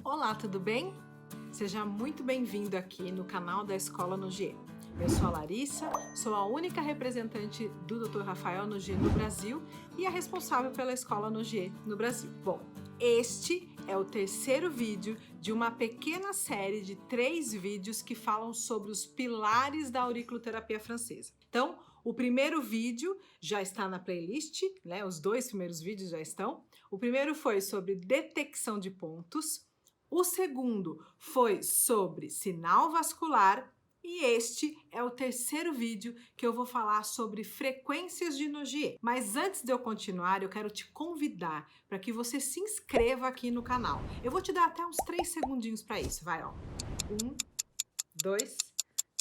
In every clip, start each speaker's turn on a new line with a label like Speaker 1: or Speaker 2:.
Speaker 1: Olá, tudo bem? Seja muito bem-vindo aqui no canal da Escola Nogier. Eu sou a Larissa, sou a única representante do Dr. Rafael Nogier no Brasil e a responsável pela Escola Nogier no Brasil. Bom, este é o terceiro vídeo de uma pequena série de 3 vídeos que falam sobre os pilares da auriculoterapia francesa. Então, o primeiro vídeo já está na playlist, né? Os 2 primeiros vídeos já estão. O primeiro foi sobre detecção de pontos. O segundo foi sobre sinal vascular e este é o terceiro vídeo que eu vou falar sobre frequências de Nogier. Mas antes de eu continuar, eu quero te convidar para que você se inscreva aqui no canal. Eu vou te dar até uns 3 segundinhos para isso, vai ó. 1, 2,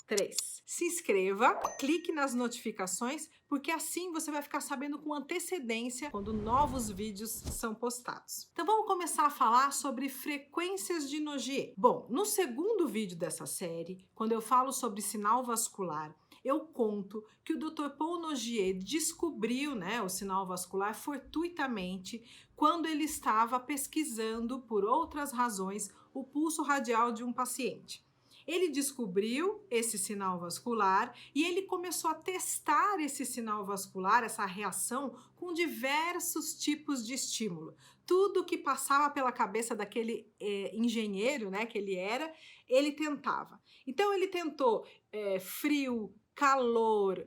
Speaker 1: 3. Se inscreva, clique nas notificações, porque assim você vai ficar sabendo com antecedência quando novos vídeos são postados. Então vamos começar a falar sobre frequências de Nogier. Bom, no segundo vídeo dessa série, quando eu falo sobre sinal vascular, eu conto que o Dr. Paul Nogier descobriu, o sinal vascular fortuitamente quando ele estava pesquisando, por outras razões, o pulso radial de um paciente. Ele descobriu esse sinal vascular e ele começou a testar esse sinal vascular, essa reação, com diversos tipos de estímulo. Tudo que passava pela cabeça daquele engenheiro, que ele era, ele tentava. Então ele tentou frio, calor,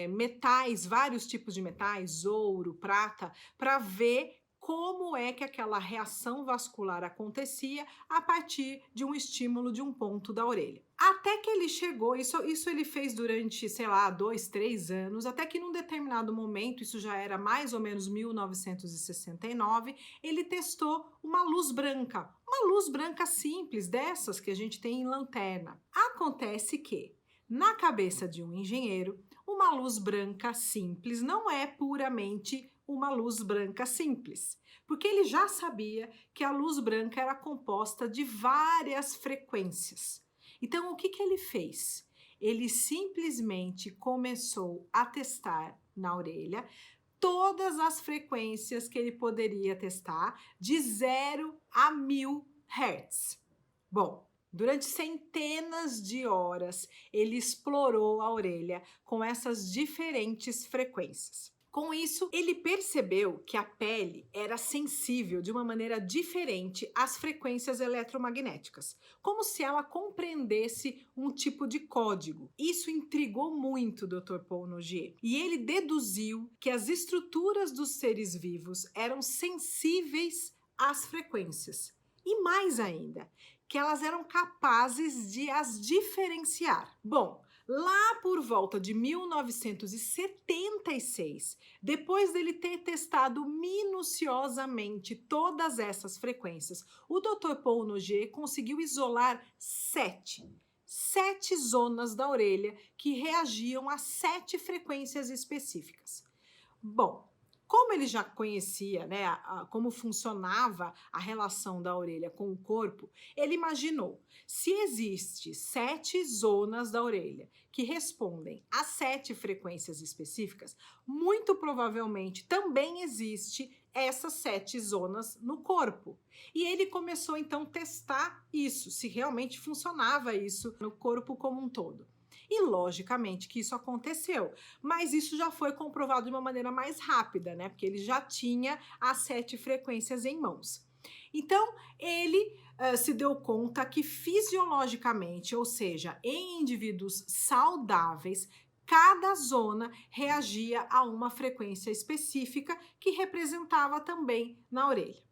Speaker 1: metais, vários tipos de metais, ouro, prata, para ver como é que aquela reação vascular acontecia a partir de um estímulo de um ponto da orelha. Até que ele chegou, isso ele fez durante, 2, 3 anos, até que num determinado momento, isso já era mais ou menos 1969, ele testou uma luz branca simples, dessas que a gente tem em lanterna. Acontece que, na cabeça de um engenheiro, uma luz branca simples não é puramente uma luz branca simples, porque ele já sabia que a luz branca era composta de várias frequências. Então, o que ele fez? Ele simplesmente começou a testar na orelha todas as frequências que ele poderia testar, de 0 a 1000 Hz. Bom, durante centenas de horas, ele explorou a orelha com essas diferentes frequências. Com isso, ele percebeu que a pele era sensível de uma maneira diferente às frequências eletromagnéticas, como se ela compreendesse um tipo de código. Isso intrigou muito o Dr. Paul Nogier, e ele deduziu que as estruturas dos seres vivos eram sensíveis às frequências. E mais ainda, que elas eram capazes de as diferenciar. Bom, lá por volta de 1976, depois dele ter testado minuciosamente todas essas frequências, o Dr. Paul Nogier conseguiu isolar 7 zonas da orelha que reagiam a 7 frequências específicas. Bom, como ele já conhecia como funcionava a relação da orelha com o corpo, ele imaginou, se existe 7 zonas da orelha que respondem a 7 frequências específicas, muito provavelmente também existe essas 7 zonas no corpo. E ele começou então a testar isso, se realmente funcionava isso no corpo como um todo. E logicamente que isso aconteceu, mas isso já foi comprovado de uma maneira mais rápida, porque ele já tinha as 7 frequências em mãos. Então, ele se deu conta que fisiologicamente, ou seja, em indivíduos saudáveis, cada zona reagia a uma frequência específica que representava também na orelha.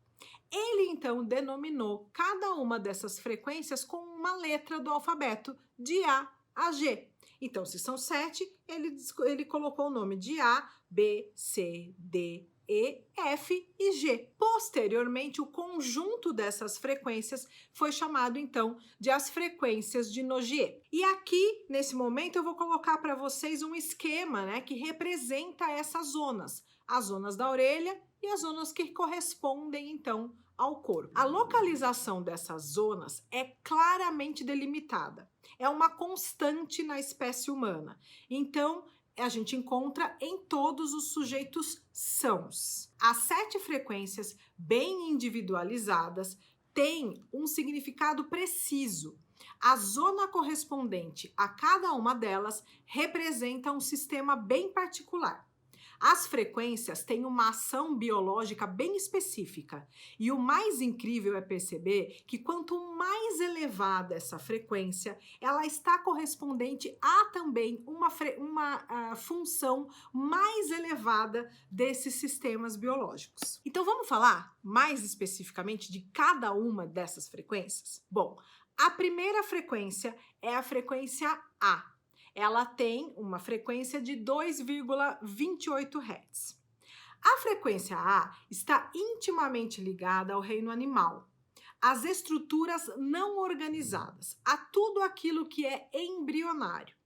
Speaker 1: Ele então denominou cada uma dessas frequências com uma letra do alfabeto, de A a G. Então, se são 7, ele colocou o nome de A, B, C, D, E, F e G. Posteriormente, o conjunto dessas frequências foi chamado, então, de as frequências de Nogier. E aqui, nesse momento, eu vou colocar para vocês um esquema, que representa essas zonas. As zonas da orelha e as zonas que correspondem, então, ao corpo. A localização dessas zonas é claramente delimitada. É uma constante na espécie humana. Então, a gente encontra em todos os sujeitos sãos. As 7 frequências bem individualizadas tem um significado preciso. A zona correspondente a cada uma delas representa um sistema bem particular. As frequências têm uma ação biológica bem específica, e o mais incrível é perceber que quanto mais elevada essa frequência, ela está correspondente a também uma função mais elevada desses sistemas biológicos. Então vamos falar mais especificamente de cada uma dessas frequências? Bom, a primeira frequência é a frequência A. Ela tem uma frequência de 2,28 Hz. A frequência A está intimamente ligada ao reino animal, às estruturas não organizadas, a tudo aquilo que é embrionário.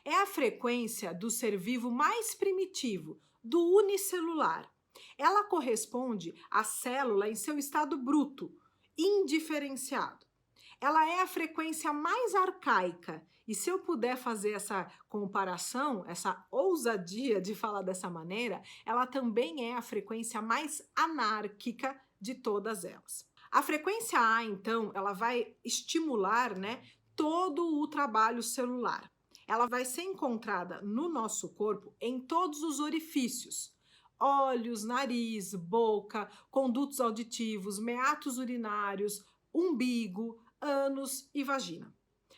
Speaker 1: É a frequência do ser vivo mais primitivo, do unicelular. Ela corresponde à célula em seu estado bruto, indiferenciado. Ela é a frequência mais arcaica, e se eu puder fazer essa comparação, essa ousadia de falar dessa maneira, ela também é a frequência mais anárquica de todas elas. A frequência A, então, ela vai estimular, todo o trabalho celular. Ela vai ser encontrada no nosso corpo em todos os orifícios: olhos, nariz, boca, condutos auditivos, meatos urinários, umbigo, ânus e vagina.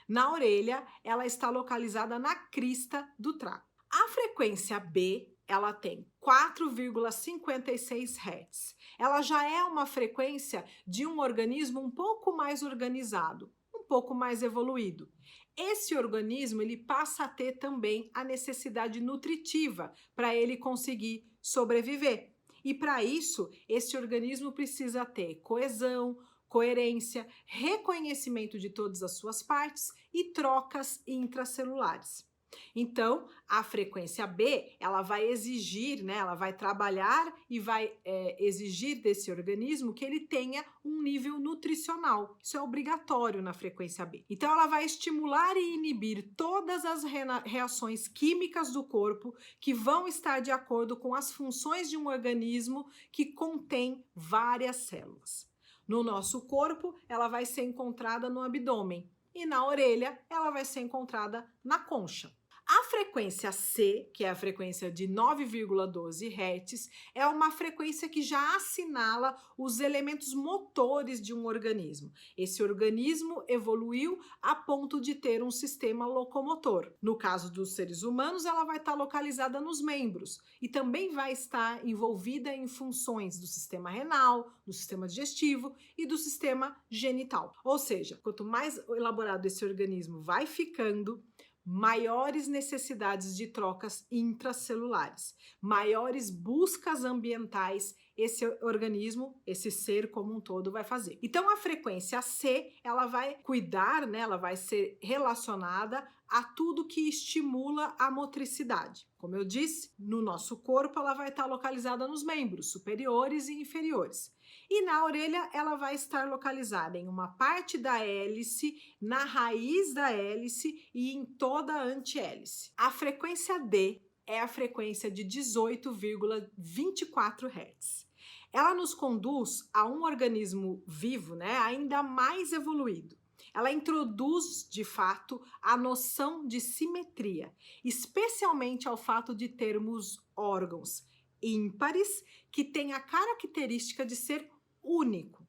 Speaker 1: Na orelha, ela está localizada na crista do trago. A frequência B, ela tem 4,56 Hz. Ela já é uma frequência de um organismo um pouco mais organizado, um pouco mais evoluído. Esse organismo, ele passa a ter também a necessidade nutritiva para ele conseguir sobreviver. E para isso, esse organismo precisa ter coesão, coerência, reconhecimento de todas as suas partes e trocas intracelulares. Então, a frequência B, ela vai exigir, ela vai trabalhar e vai exigir desse organismo que ele tenha um nível nutricional. Isso é obrigatório na frequência B. Então, ela vai estimular e inibir todas as reações químicas do corpo que vão estar de acordo com as funções de um organismo que contém várias células. No nosso corpo, ela vai ser encontrada no abdômen, e na orelha, ela vai ser encontrada na concha. A frequência C, que é a frequência de 9,12 Hz, é uma frequência que já assinala os elementos motores de um organismo. Esse organismo evoluiu a ponto de ter um sistema locomotor. No caso dos seres humanos, ela vai estar localizada nos membros e também vai estar envolvida em funções do sistema renal, do sistema digestivo e do sistema genital. Ou seja, quanto mais elaborado esse organismo vai ficando, maiores necessidades de trocas intracelulares, maiores buscas ambientais esse organismo, esse ser como um todo vai fazer. Então a frequência C, ela vai cuidar, ela vai ser relacionada a tudo que estimula a motricidade. Como eu disse, no nosso corpo ela vai estar localizada nos membros superiores e inferiores. E na orelha ela vai estar localizada em uma parte da hélice, na raiz da hélice e em toda a antihélice. A frequência D é a frequência de 18,24 Hz. Ela nos conduz a um organismo vivo, ainda mais evoluído. Ela introduz, de fato, a noção de simetria, especialmente ao fato de termos órgãos ímpares que têm a característica de ser único,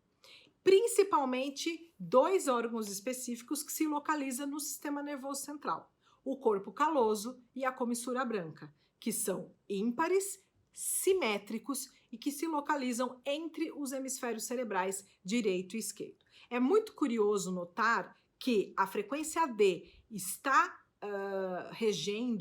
Speaker 1: principalmente dois órgãos específicos que se localizam no sistema nervoso central, o corpo caloso e a comissura branca, que são ímpares, simétricos e que se localizam entre os hemisférios cerebrais direito e esquerdo. É muito curioso notar que a frequência D está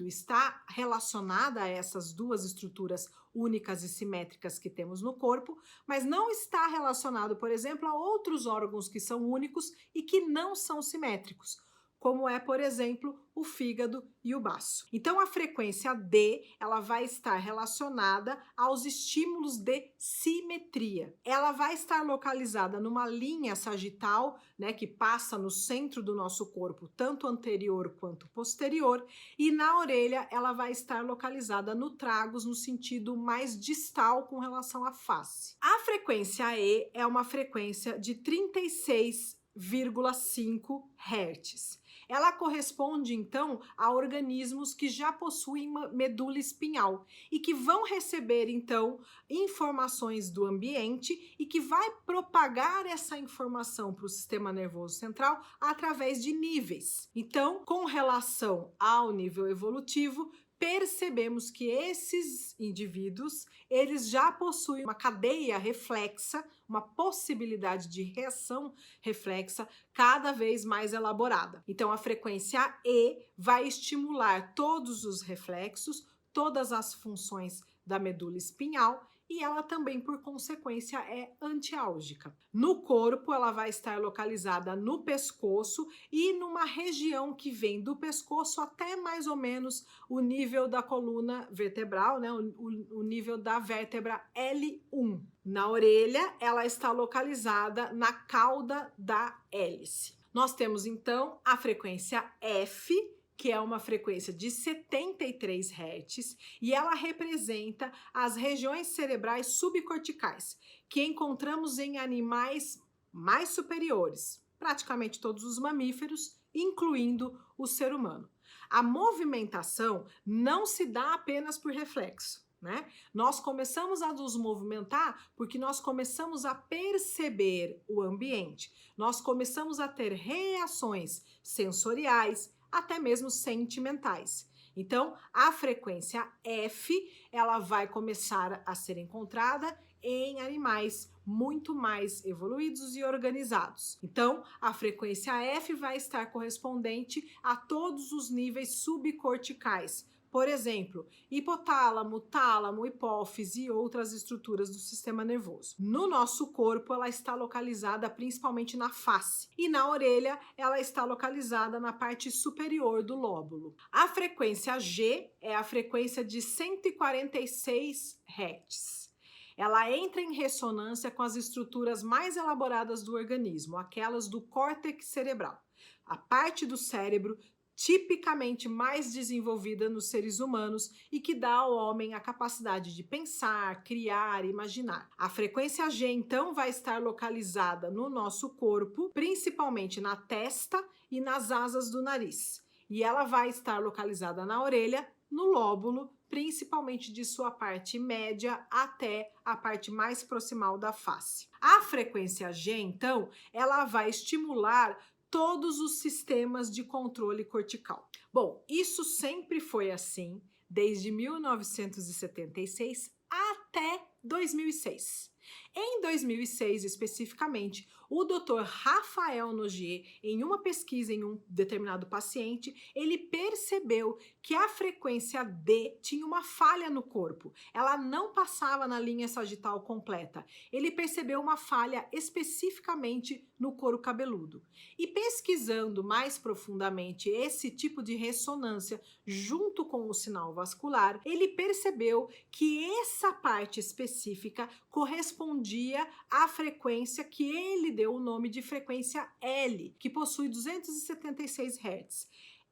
Speaker 1: está relacionada a essas duas estruturas únicas e simétricas que temos no corpo, mas não está relacionado, por exemplo, a outros órgãos que são únicos e que não são simétricos, como é, por exemplo, o fígado e o baço. Então, a frequência D, ela vai estar relacionada aos estímulos de simetria. Ela vai estar localizada numa linha sagital, né, que passa no centro do nosso corpo, tanto anterior quanto posterior, e na orelha ela vai estar localizada no tragus, no sentido mais distal com relação à face. A frequência E é uma frequência de 36,5 Hz. Ela corresponde, então, a organismos que já possuem uma medula espinhal e que vão receber, então, informações do ambiente e que vai propagar essa informação para o sistema nervoso central através de níveis. Então, com relação ao nível evolutivo, percebemos que esses indivíduos, eles já possuem uma cadeia reflexa, uma possibilidade de reação reflexa cada vez mais elaborada. Então, a frequência E vai estimular todos os reflexos, todas as funções da medula espinhal, e ela também, por consequência, é antiálgica. No corpo, ela vai estar localizada no pescoço e numa região que vem do pescoço até mais ou menos o nível da coluna vertebral, né? O nível da vértebra L1. Na orelha, ela está localizada na cauda da hélice. Nós temos, então, a frequência F, que é uma frequência de 73 Hz, e ela representa as regiões cerebrais subcorticais, que encontramos em animais mais superiores, praticamente todos os mamíferos, incluindo o ser humano. A movimentação não se dá apenas por reflexo, né? Nós começamos a nos movimentar porque nós começamos a perceber o ambiente, nós começamos a ter reações sensoriais, até mesmo sentimentais. Então, a frequência F, ela vai começar a ser encontrada em animais muito mais evoluídos e organizados. Então, a frequência F vai estar correspondente a todos os níveis subcorticais. Por exemplo, hipotálamo, tálamo, hipófise e outras estruturas do sistema nervoso. No nosso corpo, ela está localizada principalmente na face, e na orelha ela está localizada na parte superior do lóbulo. A frequência G é a frequência de 146 Hz. Ela entra em ressonância com as estruturas mais elaboradas do organismo, aquelas do córtex cerebral, a parte do cérebro tipicamente mais desenvolvida nos seres humanos e que dá ao homem a capacidade de pensar, criar, imaginar. A frequência G, então, vai estar localizada no nosso corpo, principalmente na testa e nas asas do nariz. E ela vai estar localizada na orelha, no lóbulo, principalmente de sua parte média até a parte mais proximal da face. A frequência G, então, ela vai estimular todos os sistemas de controle cortical. Bom, isso sempre foi assim, desde 1976 até 2006. Em 2006, especificamente, o Dr. Rafael Nogier, em uma pesquisa em um determinado paciente, ele percebeu que a frequência D tinha uma falha no corpo. Ela não passava na linha sagital completa. Ele percebeu uma falha especificamente no couro cabeludo. E pesquisando mais profundamente esse tipo de ressonância junto com o sinal vascular, ele percebeu que essa parte específica correspondia à frequência que ele deu o nome de frequência L, que possui 276 Hz.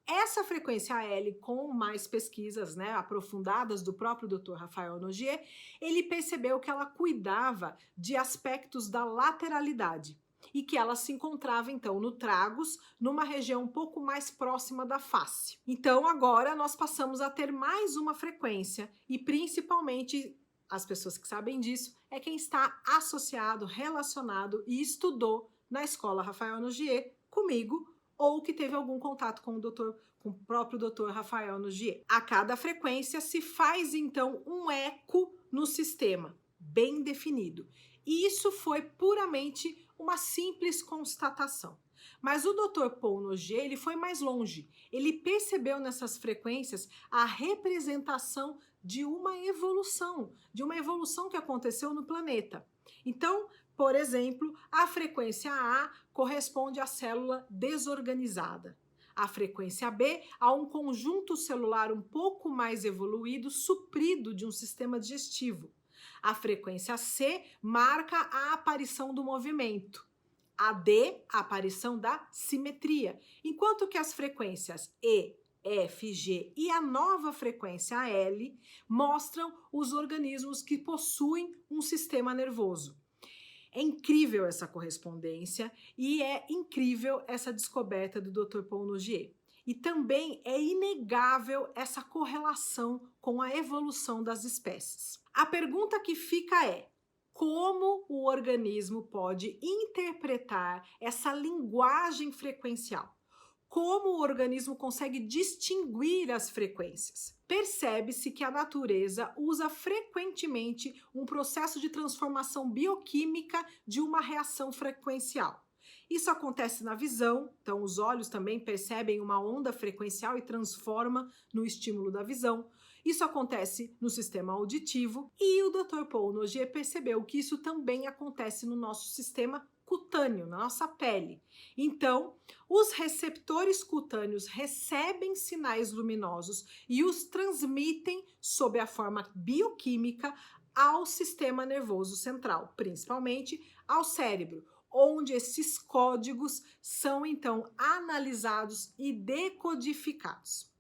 Speaker 1: Essa frequência L, com mais pesquisas, né, aprofundadas do próprio Dr. Rafael Nogier, ele percebeu que ela cuidava de aspectos da lateralidade e que ela se encontrava, então, no tragus, numa região um pouco mais próxima da face. Então, agora nós passamos a ter mais uma frequência e, principalmente, as pessoas que sabem disso é quem está associado, relacionado e estudou na escola Rafael Nogier comigo ou que teve algum contato com o próprio Dr. Rafael Nogier. A cada frequência se faz então um eco no sistema, bem definido. E isso foi puramente uma simples constatação. Mas o Dr. Paul Nogier, ele foi mais longe. Ele percebeu nessas frequências a representação de uma evolução que aconteceu no planeta. Então, por exemplo, a frequência A corresponde à célula desorganizada. A frequência B a um conjunto celular um pouco mais evoluído, suprido de um sistema digestivo. A frequência C marca a aparição do movimento. A D, a aparição da simetria, enquanto que as frequências E, F, G e a nova frequência L mostram os organismos que possuem um sistema nervoso. É incrível essa correspondência e é incrível essa descoberta do Dr. Paul Nogier. E também é inegável essa correlação com a evolução das espécies. A pergunta que fica é: como o organismo pode interpretar essa linguagem frequencial? Como o organismo consegue distinguir as frequências? Percebe-se que a natureza usa frequentemente um processo de transformação bioquímica de uma reação frequencial. Isso acontece na visão, então os olhos também percebem uma onda frequencial e transforma no estímulo da visão. Isso acontece no sistema auditivo e o Dr. Paul Nogier percebeu que isso também acontece no nosso sistema cutâneo, na nossa pele. Então, os receptores cutâneos recebem sinais luminosos e os transmitem sob a forma bioquímica ao sistema nervoso central, principalmente ao cérebro, onde esses códigos são então analisados e decodificados.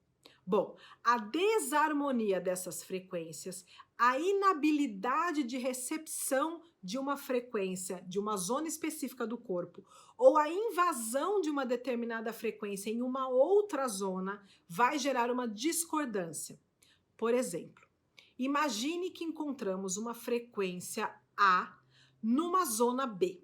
Speaker 1: Bom, a desarmonia dessas frequências, a inabilidade de recepção de uma frequência de uma zona específica do corpo ou a invasão de uma determinada frequência em uma outra zona vai gerar uma discordância. Por exemplo, imagine que encontramos uma frequência A numa zona B.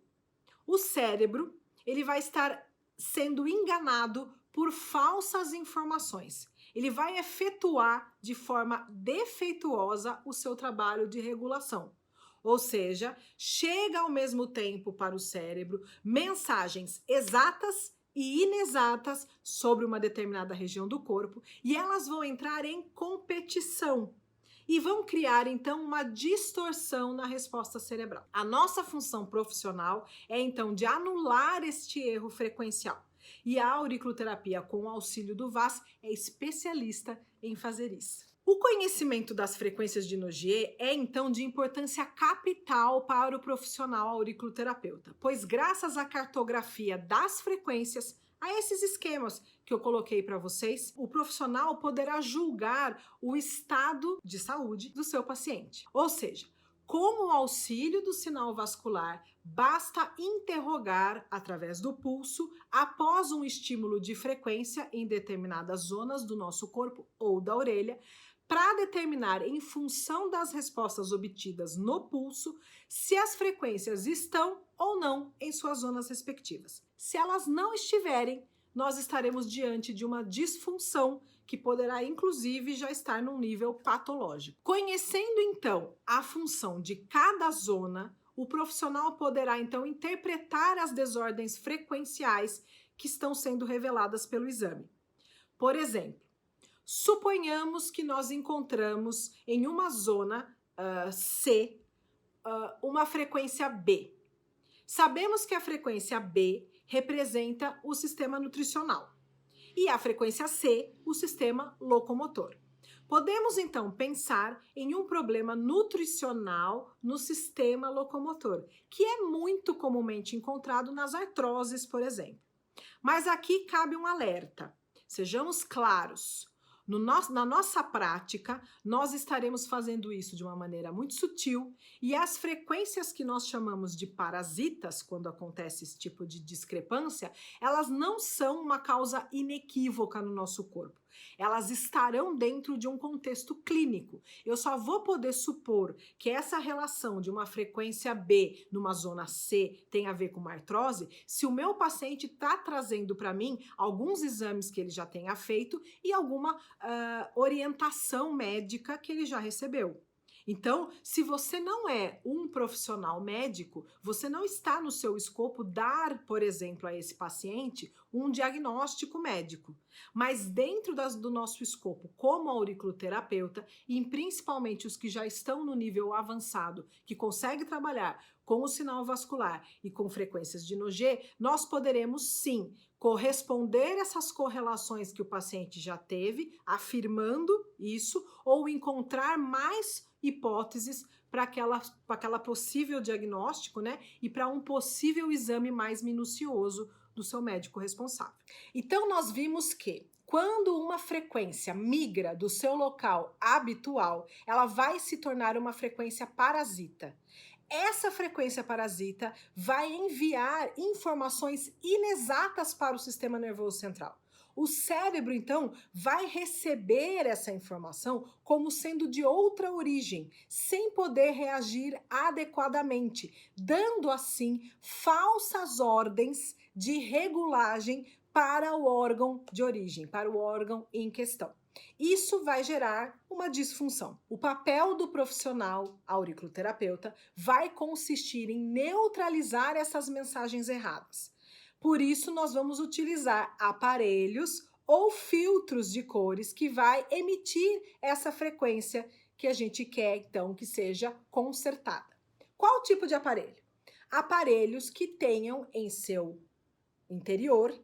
Speaker 1: O cérebro, ele vai estar sendo enganado por falsas informações. Ele vai efetuar de forma defeituosa o seu trabalho de regulação. Ou seja, chega ao mesmo tempo para o cérebro mensagens exatas e inexatas sobre uma determinada região do corpo e elas vão entrar em competição e vão criar então uma distorção na resposta cerebral. A nossa função profissional é então de anular este erro frequencial. E a auriculoterapia, com o auxílio do VAS, é especialista em fazer isso. O conhecimento das frequências de Nogier é, então, de importância capital para o profissional auriculoterapeuta, pois graças à cartografia das frequências, a esses esquemas que eu coloquei para vocês, o profissional poderá julgar o estado de saúde do seu paciente. Ou seja, com o auxílio do sinal vascular, basta interrogar através do pulso após um estímulo de frequência em determinadas zonas do nosso corpo ou da orelha, para determinar, em função das respostas obtidas no pulso, se as frequências estão ou não em suas zonas respectivas. Se elas não estiverem, nós estaremos diante de uma disfunção que poderá, inclusive, já estar num nível patológico. Conhecendo, então, a função de cada zona, o profissional poderá, então, interpretar as desordens frequenciais que estão sendo reveladas pelo exame. Por exemplo, suponhamos que nós encontramos em uma zona C uma frequência B. Sabemos que a frequência B representa o sistema nutricional e a frequência C, o sistema locomotor. Podemos então pensar em um problema nutricional no sistema locomotor, que é muito comumente encontrado nas artroses, por exemplo. Mas aqui cabe um alerta. Sejamos claros. Na nossa prática, nós estaremos fazendo isso de uma maneira muito sutil e as frequências que nós chamamos de parasitas, quando acontece esse tipo de discrepância, elas não são uma causa inequívoca no nosso corpo. Elas estarão dentro de um contexto clínico. Eu só vou poder supor que essa relação de uma frequência B numa zona C tem a ver com uma artrose se o meu paciente está trazendo para mim alguns exames que ele já tenha feito e alguma orientação médica que ele já recebeu. Então, se você não é um profissional médico, você não está no seu escopo dar, por exemplo, a esse paciente um diagnóstico médico. Mas dentro do nosso escopo como auriculoterapeuta, e principalmente os que já estão no nível avançado, que conseguem trabalhar com o sinal vascular e com frequências de Nogier, nós poderemos sim corresponder essas correlações que o paciente já teve, afirmando isso, ou encontrar mais hipóteses para aquela possível diagnóstico, né? E para um possível exame mais minucioso do seu médico responsável. Então, nós vimos que quando uma frequência migra do seu local habitual, ela vai se tornar uma frequência parasita. Essa frequência parasita vai enviar informações inexatas para o sistema nervoso central. O cérebro, então, vai receber essa informação como sendo de outra origem, sem poder reagir adequadamente, dando assim falsas ordens de regulagem para o órgão de origem, para o órgão em questão. Isso vai gerar uma disfunção. O papel do profissional auriculoterapeuta vai consistir em neutralizar essas mensagens erradas. Por isso, nós vamos utilizar aparelhos ou filtros de cores que vai emitir essa frequência que a gente quer, então, que seja consertada. Qual tipo de aparelho? Aparelhos que tenham em seu interior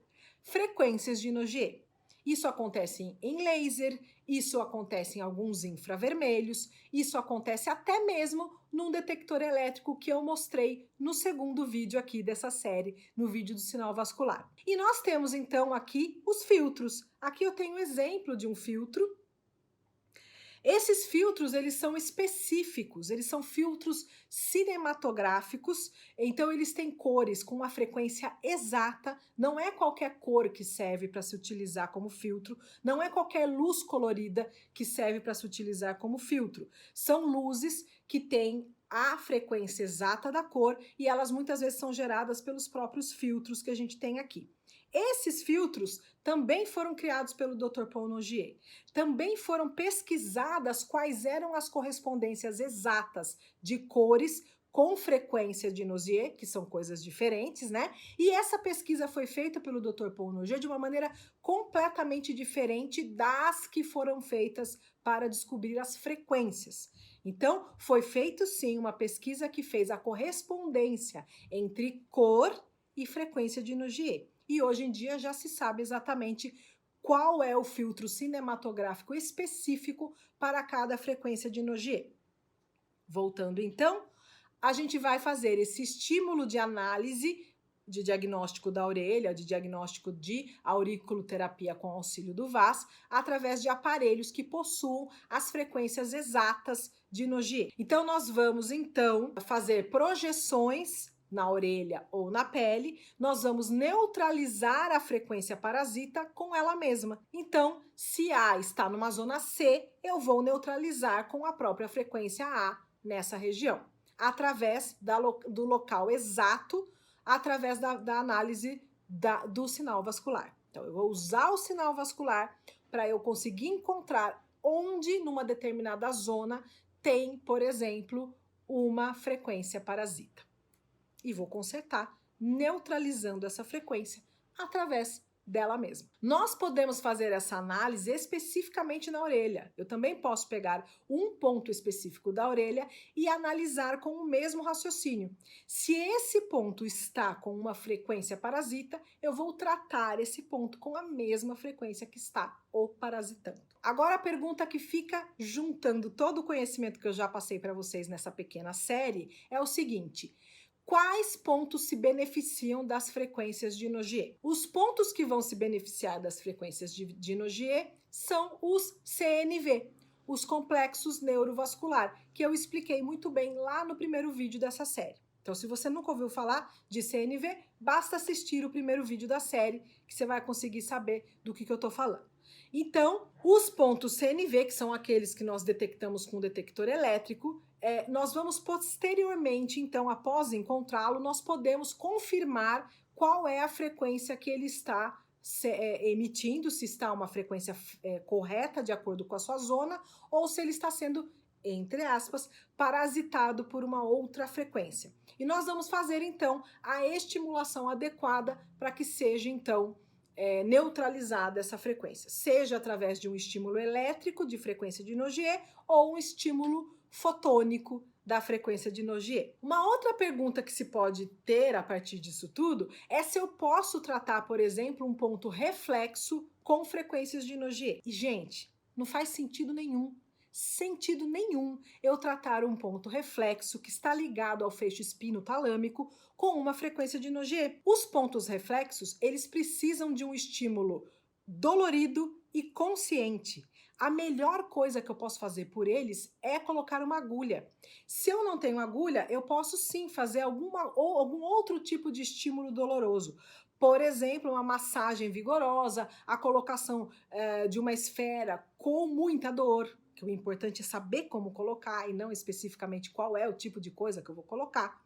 Speaker 1: frequências de Nogier. Isso acontece em laser, isso acontece em alguns infravermelhos, isso acontece até mesmo num detector elétrico que eu mostrei no segundo vídeo aqui dessa série, no vídeo do sinal vascular. E nós temos então aqui os filtros. Aqui eu tenho um exemplo de um filtro. Esses filtros, eles são específicos, eles são filtros cinematográficos, então eles têm cores com uma frequência exata, não é qualquer cor que serve para se utilizar como filtro, não é qualquer luz colorida que serve para se utilizar como filtro. São luzes que têm a frequência exata da cor e elas muitas vezes são geradas pelos próprios filtros que a gente tem aqui. Esses filtros também foram criados pelo Dr. Paul Nogier. Também foram pesquisadas quais eram as correspondências exatas de cores com frequência de Nogier, que são coisas diferentes, né? E essa pesquisa foi feita pelo Dr. Paul Nogier de uma maneira completamente diferente das que foram feitas para descobrir as frequências. Então, foi feito sim uma pesquisa que fez a correspondência entre cor e frequência de Nogier. E hoje em dia já se sabe exatamente qual é o filtro cinematográfico específico para cada frequência de Nogier. Voltando então, a gente vai fazer esse estímulo de análise de diagnóstico da orelha, de diagnóstico de auriculoterapia com auxílio do VAS, através de aparelhos que possuam as frequências exatas de Nogier. Então, nós vamos então fazer projeções na orelha ou na pele, nós vamos neutralizar a frequência parasita com ela mesma. Então, se A está numa zona C, eu vou neutralizar com a própria frequência A nessa região, através do local exato, através da análise do sinal vascular. Então, eu vou usar o sinal vascular para eu conseguir encontrar onde, numa determinada zona, tem, por exemplo, uma frequência parasita. E vou consertar, neutralizando essa frequência através dela mesma. Nós podemos fazer essa análise especificamente na orelha. Eu também posso pegar um ponto específico da orelha e analisar com o mesmo raciocínio. Se esse ponto está com uma frequência parasita, eu vou tratar esse ponto com a mesma frequência que está o parasitando. Agora a pergunta que fica juntando todo o conhecimento que eu já passei para vocês nessa pequena série é o seguinte: quais pontos se beneficiam das frequências de Nogier? Os pontos que vão se beneficiar das frequências de Nogier são os CNV, os complexos neurovascular, que eu expliquei muito bem lá no primeiro vídeo dessa série. Então, se você nunca ouviu falar de CNV, basta assistir o primeiro vídeo da série, que você vai conseguir saber do que eu estou falando. Então, os pontos CNV, que são aqueles que nós detectamos com o detector elétrico, nós vamos posteriormente, então, após encontrá-lo, nós podemos confirmar qual é a frequência que ele está emitindo, se está uma frequência correta, de acordo com a sua zona, ou se ele está sendo, entre aspas, parasitado por uma outra frequência. E nós vamos fazer, então, a estimulação adequada para que seja, então, neutralizada essa frequência, seja através de um estímulo elétrico de frequência de Nogier ou um estímulo fotônico da frequência de Nogier. Uma outra pergunta que se pode ter a partir disso tudo é se eu posso tratar, por exemplo, um ponto reflexo com frequências de Nogier. E, gente, não faz sentido nenhum eu tratar um ponto reflexo que está ligado ao feixe espino-talâmico com uma frequência de Nogier. Os pontos reflexos, eles precisam de um estímulo dolorido e consciente. A melhor coisa que eu posso fazer por eles é colocar uma agulha. Se eu não tenho agulha, eu posso sim fazer algum outro tipo de estímulo doloroso. Por exemplo, uma massagem vigorosa, a colocação de uma esfera com muita dor, que o importante é saber como colocar e não especificamente qual é o tipo de coisa que eu vou colocar.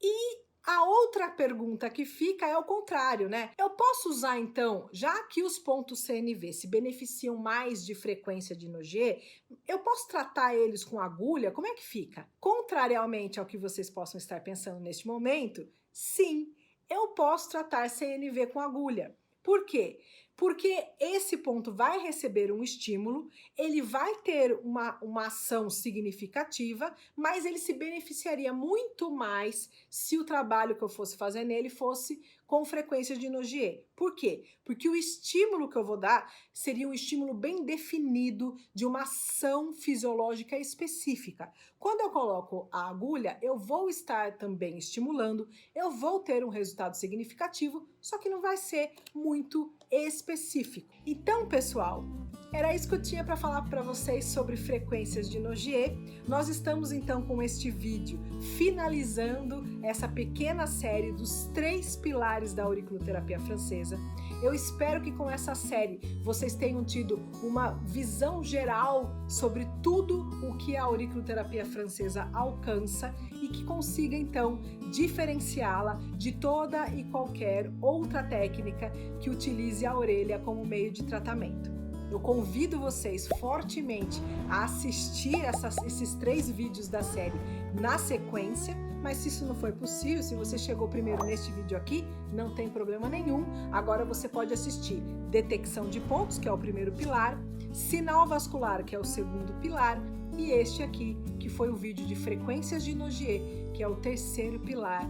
Speaker 1: E a outra pergunta que fica é o contrário, né? Eu posso usar, então, já que os pontos CNV se beneficiam mais de frequência de Nogier, eu posso tratar eles com agulha? Como é que fica? Contrariamente ao que vocês possam estar pensando neste momento, sim, eu posso tratar CNV com agulha. Por quê? Porque esse ponto vai receber um estímulo, ele vai ter uma ação significativa, mas ele se beneficiaria muito mais se o trabalho que eu fosse fazer nele fosse com frequência de Nogier. Por quê? Porque o estímulo que eu vou dar seria um estímulo bem definido de uma ação fisiológica específica. Quando eu coloco a agulha, eu vou estar também estimulando, eu vou ter um resultado significativo, só que não vai ser muito específico. Então, pessoal, era isso que eu tinha para falar para vocês sobre frequências de Nogier. Nós estamos então com este vídeo finalizando essa pequena série dos 3 pilares da auriculoterapia francesa. Eu espero que com essa série vocês tenham tido uma visão geral sobre tudo o que a auriculoterapia francesa alcança e que consiga então diferenciá-la de toda e qualquer outra técnica que utilize a orelha como meio de tratamento. Eu convido vocês fortemente a assistir esses 3 vídeos da série na sequência, mas se isso não for possível, se você chegou primeiro neste vídeo aqui, não tem problema nenhum. Agora você pode assistir detecção de pontos, que é o primeiro pilar, sinal vascular, que é o segundo pilar, e este aqui, que foi o vídeo de frequências de Nogier, que é o terceiro pilar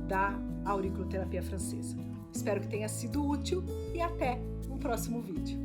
Speaker 1: da auriculoterapia francesa. Espero que tenha sido útil e até um próximo vídeo.